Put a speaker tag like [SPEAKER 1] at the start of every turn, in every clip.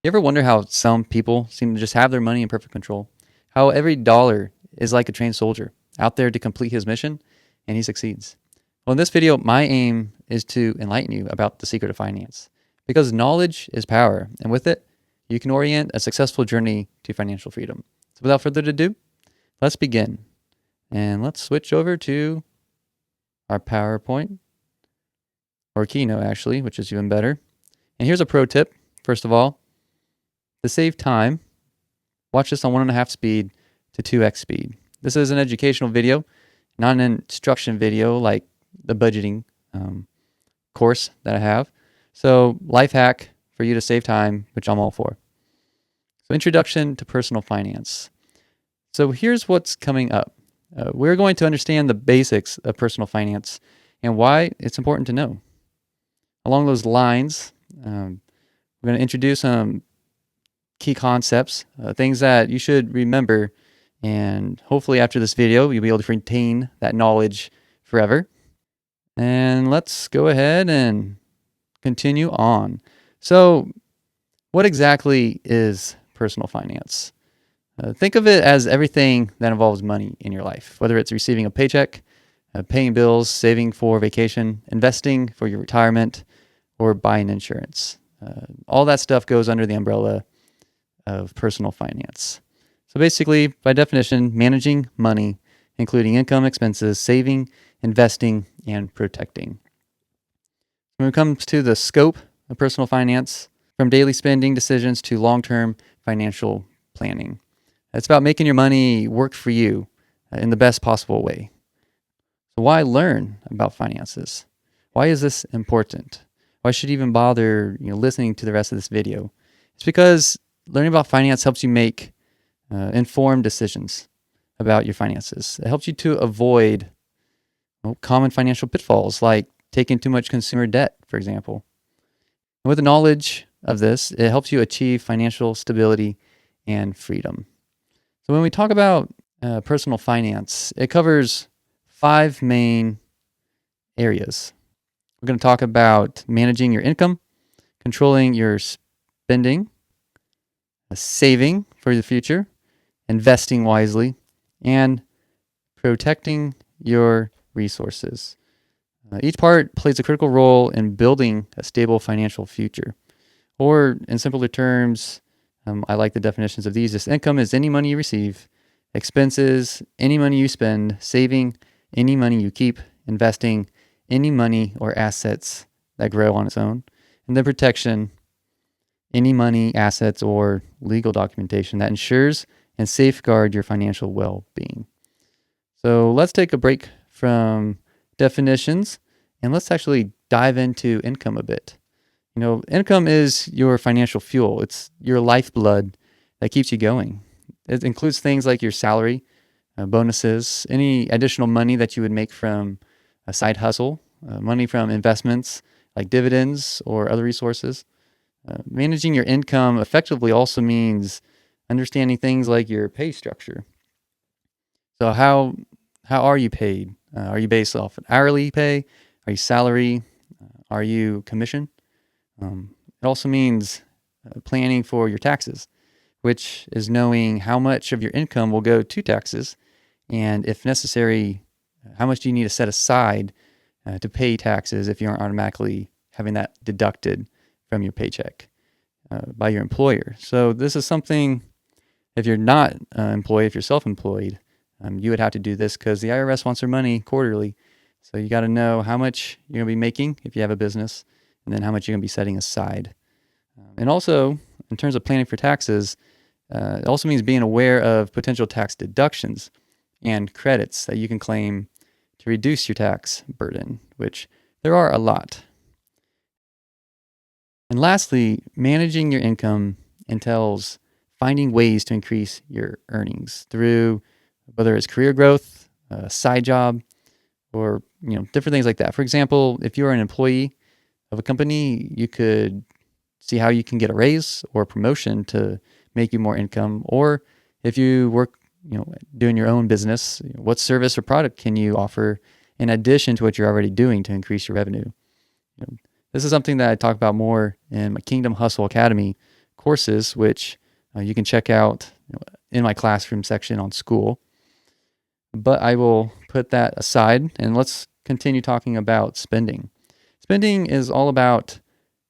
[SPEAKER 1] You ever wonder how some people seem to just have their money in perfect control? How every dollar is like a trained soldier out there to complete his mission, and he succeeds. Well, in this video, my aim is to enlighten you about the secret of finance, because knowledge is power, and with it, you can orient a successful journey to financial freedom. So without further ado, let's begin. And let's switch over to our PowerPoint, or Keynote actually, which is even better. And here's a pro tip. First of all, to save time, watch this on 1.5 speed to 2x speed. This is an educational video, not an instruction video like the budgeting course that I have. So life hack for you to save time, which I'm all for. So introduction to personal finance. So here's what's coming up. We're going to understand the basics of personal finance and why it's important to know. Along those lines, we're going to introduce some key concepts, things that you should remember, and hopefully after this video, you'll be able to retain that knowledge forever. And let's go ahead and continue on. So what exactly is personal finance? Think of it as everything that involves money in your life, whether it's receiving a paycheck, paying bills, saving for vacation, investing for your retirement, or buying insurance. All that stuff goes under the umbrella of personal finance. So basically, by definition, managing money, including income, expenses, saving, investing, and protecting. When it comes to the scope of personal finance, from daily spending decisions to long-term financial planning, it's about making your money work for you in the best possible way. So why learn about finances? Why is this important? Why should you even bother listening to the rest of this video? It's because learning about finance helps you make informed decisions about your finances. It helps you to avoid common financial pitfalls like taking too much consumer debt, for example. And with the knowledge of this, it helps you achieve financial stability and freedom. So when we talk about personal finance, it covers 5 main areas. We're going to talk about managing your income, controlling your spending, saving for the future, investing wisely, and protecting your resources. Each part plays a critical role in building a stable financial future. Or in simpler terms, I like the definitions of these. Just income is any money you receive, expenses, any money you spend, saving, any money you keep, investing, any money or assets that grow on its own, and then protection, any money, assets, or legal documentation that ensures and safeguard your financial well-being. So let's take a break from definitions and let's actually dive into income a bit. Income is your financial fuel. It's your lifeblood that keeps you going. It includes things like your salary, bonuses, any additional money that you would make from a side hustle, money from investments like dividends or other resources. Managing your income effectively also means understanding things like your pay structure. So how are you paid? Are you based off an hourly pay? Are you salary? Are you commission? It also means planning for your taxes, which is knowing how much of your income will go to taxes, and if necessary, how much do you need to set aside to pay taxes if you aren't automatically having that deducted from your paycheck by your employer. So this is something, if you're not employed, if you're self-employed, you would have to do this because the IRS wants their money quarterly. So you got to know how much you're going to be making if you have a business, and then how much you're going to be setting aside. And also, in terms of planning for taxes, it also means being aware of potential tax deductions and credits that you can claim to reduce your tax burden, which there are a lot. And lastly, managing your income entails finding ways to increase your earnings through whether it's career growth, a side job, or different things like that. For example, if you're an employee of a company, you could see how you can get a raise or a promotion to make you more income. Or if you work, doing your own business, what service or product can you offer in addition to what you're already doing to increase your revenue? This is something that I talk about more in my Kingdom Hustle Academy courses, which you can check out in my classroom section on Skool. But I will put that aside and let's continue talking about spending. Spending is all about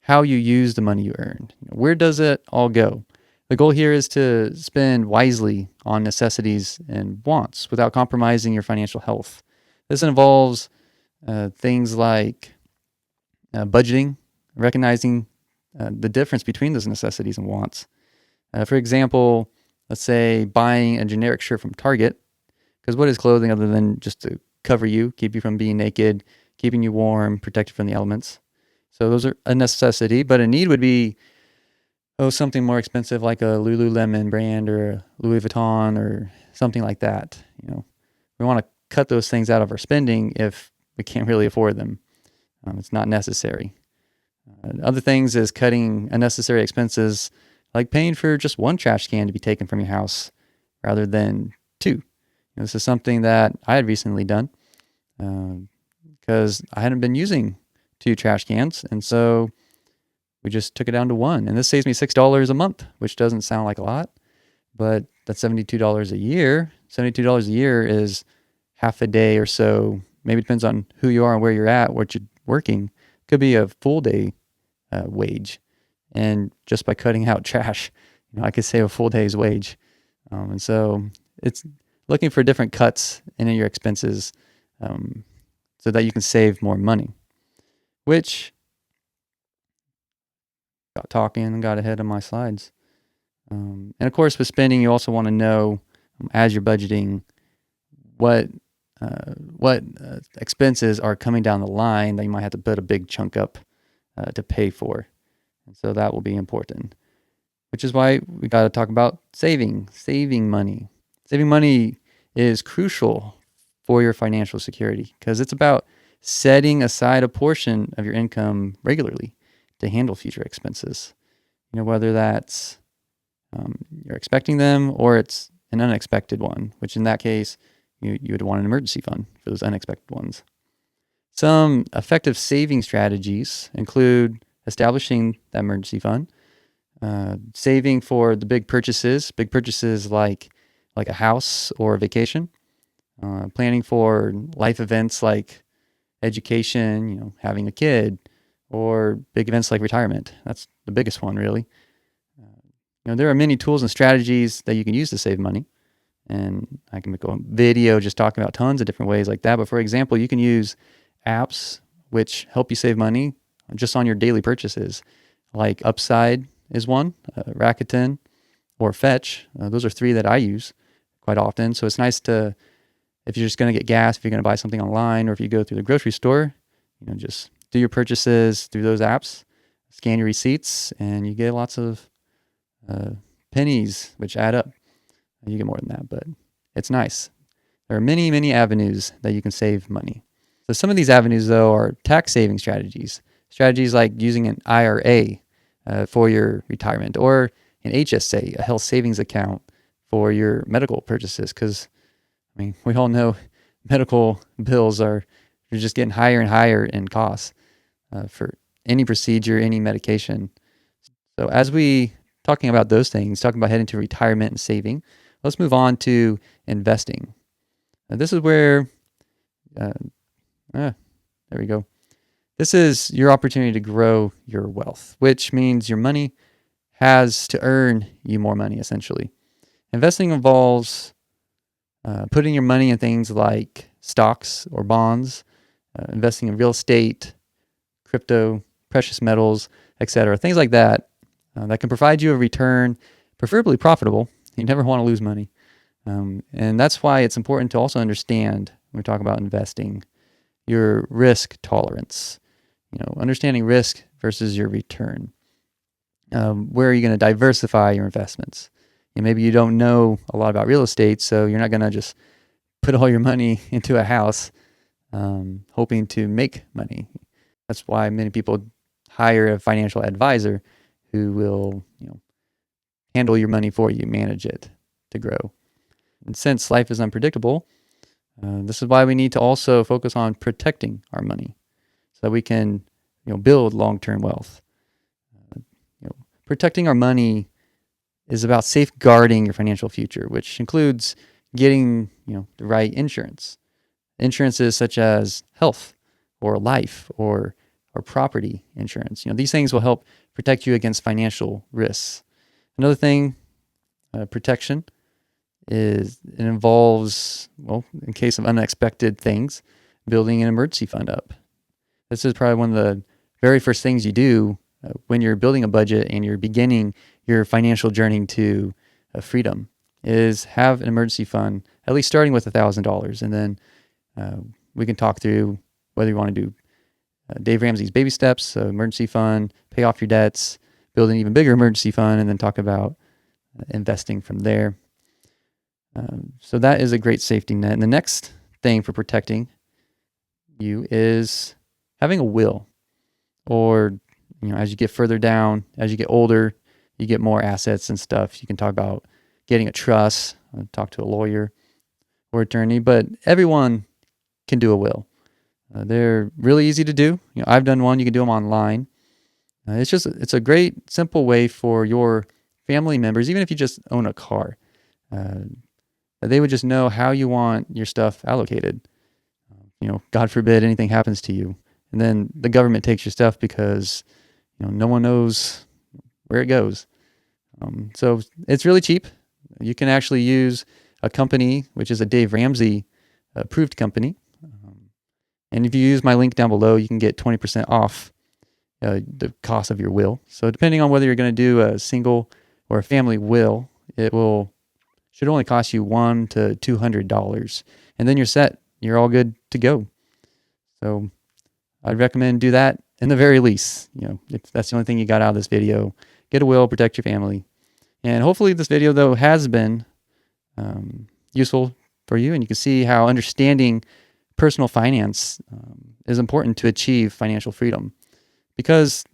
[SPEAKER 1] how you use the money you earn. Where does it all go? The goal here is to spend wisely on necessities and wants without compromising your financial health. This involves things like budgeting, recognizing the difference between those necessities and wants. For example, let's say buying a generic shirt from Target, because what is clothing other than just to cover you, keep you from being naked, keeping you warm, protected from the elements? So those are a necessity, but a need would be something more expensive like a Lululemon brand or a Louis Vuitton or something like that. We want to cut those things out of our spending if we can't really afford them. It's not necessary. Other things is cutting unnecessary expenses like paying for just one trash can to be taken from your house rather than two. This is something that I had recently done because I hadn't been using two trash cans, and so we just took it down to one. And this saves me $6 a month, which doesn't sound like a lot, but that's $72 a year. $72 a year is half a day or so. Maybe it depends on who you are and where you're at, what you're working. Could be a full day wage. And just by cutting out trash, I could save a full day's wage. And so it's looking for different cuts in your expenses so that you can save more money, which got ahead of my slides. And of course, with spending, you also want to know as you're budgeting what expenses are coming down the line that you might have to put a big chunk up to pay for. And so that will be important, which is why we got to talk about saving money. Saving money is crucial for your financial security because it's about setting aside a portion of your income regularly to handle future expenses. Whether that's you're expecting them or it's an unexpected one, which in that case, you would want an emergency fund for those unexpected ones. Some effective saving strategies include establishing that emergency fund, saving for the big purchases like a house or a vacation, planning for life events like education, having a kid, or big events like retirement. That's the biggest one, really. There are many tools and strategies that you can use to save money. And I can make a video just talking about tons of different ways like that. But for example, you can use apps which help you save money just on your daily purchases. Like Upside is one, Rakuten, or Fetch. Those are three that I use quite often. So it's nice to, if you're just going to get gas, if you're going to buy something online, or if you go through the grocery store, just do your purchases through those apps, scan your receipts, and you get lots of pennies, which add up. You get more than that, but it's nice. There are many, many avenues that you can save money. So some of these avenues, though, are tax saving strategies. Strategies like using an IRA for your retirement, or an HSA, a health savings account for your medical purchases. Because, we all know medical bills are just getting higher and higher in costs for any procedure, any medication. So as we talking about those things, talking about heading to retirement and saving, let's move on to investing. This is where, there we go. This is your opportunity to grow your wealth, which means your money has to earn you more money, essentially. Investing involves putting your money in things like stocks or bonds, investing in real estate, crypto, precious metals, etc. Things like that that can provide you a return, preferably profitable. You never want to lose money. And that's why it's important to also understand, when we talk about investing, your risk tolerance. Understanding risk versus your return. Where are you going to diversify your investments? Maybe you don't know a lot about real estate, so you're not going to just put all your money into a house hoping to make money. That's why many people hire a financial advisor who will, handle your money for you, manage it to grow. And since life is unpredictable, this is why we need to also focus on protecting our money so that we can, build long-term wealth. protecting our money is about safeguarding your financial future, which includes getting, the right insurance. Insurances such as health or life or property insurance. These things will help protect you against financial risks. Another thing, protection, is it involves, well, in case of unexpected things, building an emergency fund up. This is probably one of the very first things you do when you're building a budget and you're beginning your financial journey to freedom, is have an emergency fund, at least starting with $1,000. And then we can talk through whether you want to do Dave Ramsey's baby steps, so emergency fund, pay off your debts, build an even bigger emergency fund, and then talk about investing from there. So that is a great safety net. And the next thing for protecting you is having a will, or as you get further down, as you get older, you get more assets and stuff. You can talk about getting a trust, talk to a lawyer or attorney, but everyone can do a will. They're really easy to do. I've done one. You can do them online. It's a great, simple way for your family members, even if you just own a car, they would just know how you want your stuff allocated. God forbid anything happens to you, and then the government takes your stuff because no one knows where it goes. So it's really cheap. You can actually use a company, which is a Dave Ramsey approved company. And if you use my link down below, you can get 20% off the cost of your will. So depending on whether you're going to do a single or a family will, should only cost you $100 to $200. And then you're set. You're all good to go. So I'd recommend do that in the very least. If that's the only thing you got out of this video, get a will, protect your family. And hopefully this video, though, has been useful for you. And you can see how understanding personal finance is important to achieve financial freedom, because,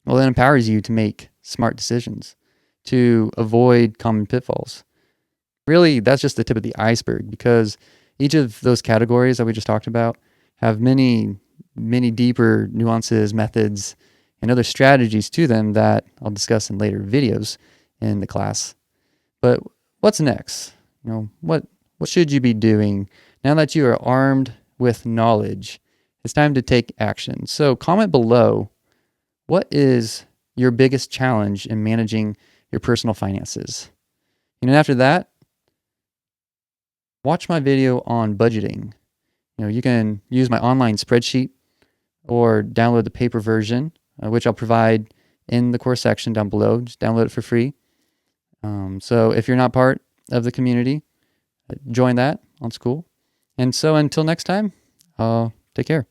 [SPEAKER 1] well, it empowers you to make smart decisions, to avoid common pitfalls. Really, that's just the tip of the iceberg, because each of those categories that we just talked about have many, many deeper nuances, methods, and other strategies to them that I'll discuss in later videos in the class. But what's next? What should you be doing now that you are armed with knowledge? It's time to take action. So comment below, what is your biggest challenge in managing your personal finances? And after that, watch my video on budgeting. You can use my online spreadsheet or download the paper version, which I'll provide in the course section down below. Just download it for free. So if you're not part of the community, join that on Skool. And so until next time, take care.